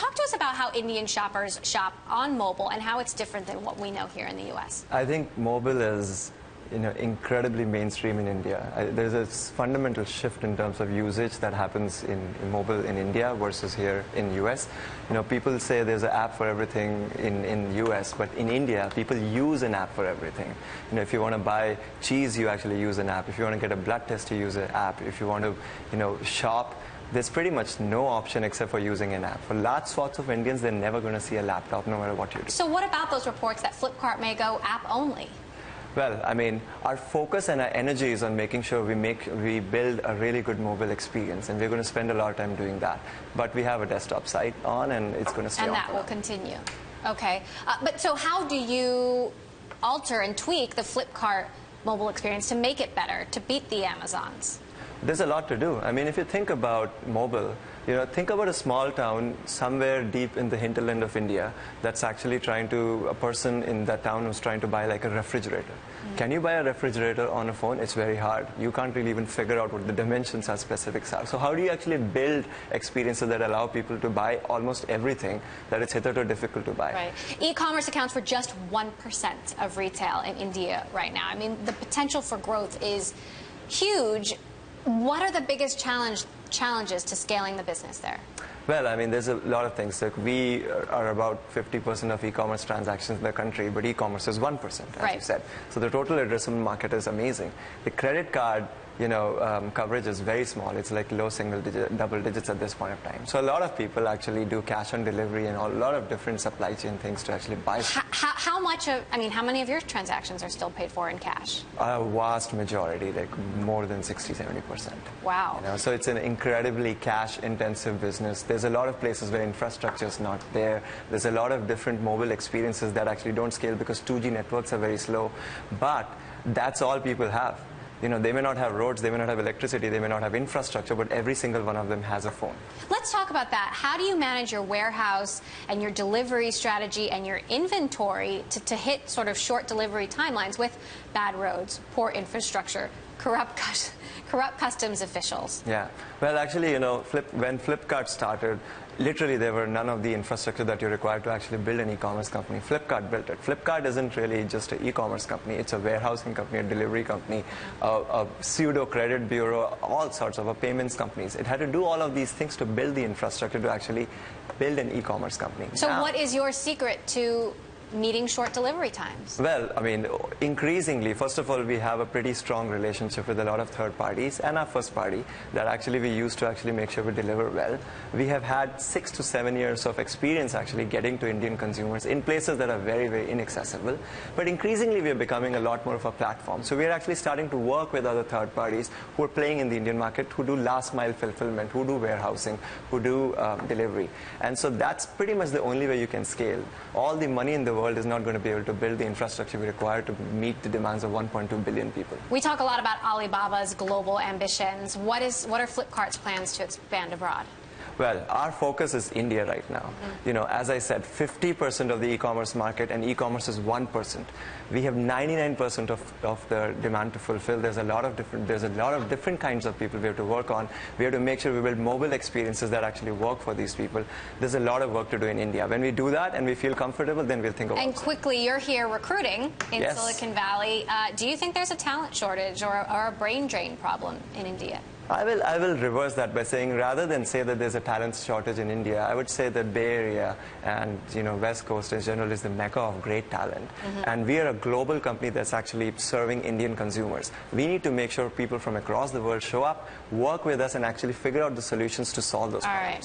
talk to us about how Indian shoppers shop on mobile and how it's different than what we know here in the U.S. I think mobile is incredibly mainstream in India. There's a fundamental shift in terms of usage that happens in mobile in India versus here in US. People say there's an app for everything in US, but in India, people use an app for everything. If you want to buy cheese, you actually use an app. If you want to get a blood test, you use an app. If you want to, shop, there's pretty much no option except for using an app. For large swaths of Indians, they're never going to see a laptop no matter what you do. So what about those reports that Flipkart may go app only? Well, I mean, our focus and our energy is on making sure we build a really good mobile experience, and we're going to spend a lot of time doing that. But we have a desktop site on, and it's going to stay on. And that will continue. Okay. But so how do you alter and tweak the Flipkart mobile experience to make it better, to beat the Amazons? There's a lot to do. I mean, if you think about mobile, think about a small town somewhere deep in the hinterland of India that's actually a person in that town who's trying to buy like a refrigerator. Can you buy a refrigerator on a phone? It's very hard. You can't really even figure out what the dimensions or specifics are. So how do you actually build experiences that allow people to buy almost everything that it's hitherto difficult to buy? Right. E-commerce accounts for just 1% of retail in India right now. I mean, the potential for growth is huge. What are the biggest challenges to scaling the business there? Well, I mean, there's a lot of things. Like we are about 50% of e-commerce transactions in the country, but e-commerce is 1%, as you said. So the total addressable market is amazing. The credit card coverage is very small. It's like low double digits at this point of time. So a lot of people actually do cash on delivery and a lot of different supply chain things to actually buy. How many of your transactions are still paid for in cash? A vast majority, like more than 60–70%. Wow. So it's an incredibly cash-intensive business. There's a lot of places where infrastructure is not there. There's a lot of different mobile experiences that actually don't scale because 2G networks are very slow. But that's all people have. They may not have roads, they may not have electricity, they may not have infrastructure, but every single one of them has a phone. Let's talk about that. How do you manage your warehouse and your delivery strategy and your inventory to hit sort of short delivery timelines with bad roads, poor infrastructure, corrupt customs officials? Yeah. Well, actually, when Flipkart started, literally there were none of the infrastructure that you required to actually build an e-commerce company. Flipkart built it. Flipkart isn't really just an e-commerce company. It's a warehousing company, a delivery company, a pseudo credit bureau, all sorts of payments companies. It had to do all of these things to build the infrastructure to actually build an e-commerce company. So what is your secret to meeting short delivery times? Well, I mean, increasingly, first of all, we have a pretty strong relationship with a lot of third parties and our first party that actually we use to actually make sure we deliver well. We have had 6 to 7 years of experience actually getting to Indian consumers in places that are very, very inaccessible. But increasingly, we are becoming a lot more of a platform. So we are actually starting to work with other third parties who are playing in the Indian market, who do last mile fulfillment, who do warehousing, who do delivery. And so that's pretty much the only way you can scale. All the money in the world is not going to be able to build the infrastructure we require to meet the demands of 1.2 billion people. We talk a lot about Alibaba's global ambitions. What are Flipkart's plans to expand abroad? Well, our focus is India right now. As I said, 50% of the e-commerce market, and e-commerce is 1%. We have 99% of the demand to fulfill. There's a lot of different kinds of people we have to work on. We have to make sure we build mobile experiences that actually work for these people. There's a lot of work to do in India. When we do that and we feel comfortable, then we'll think about it. And quickly, you're here recruiting in Silicon Valley. Do you think there's a talent shortage or a brain drain problem in India? I will reverse that by saying, rather than say that there's a talent shortage in India, I would say that Bay Area and West Coast in general is the mecca of great talent. And we are a global company that's actually serving Indian consumers. We need to make sure people from across the world show up, work with us, and actually figure out the solutions to solve those problems.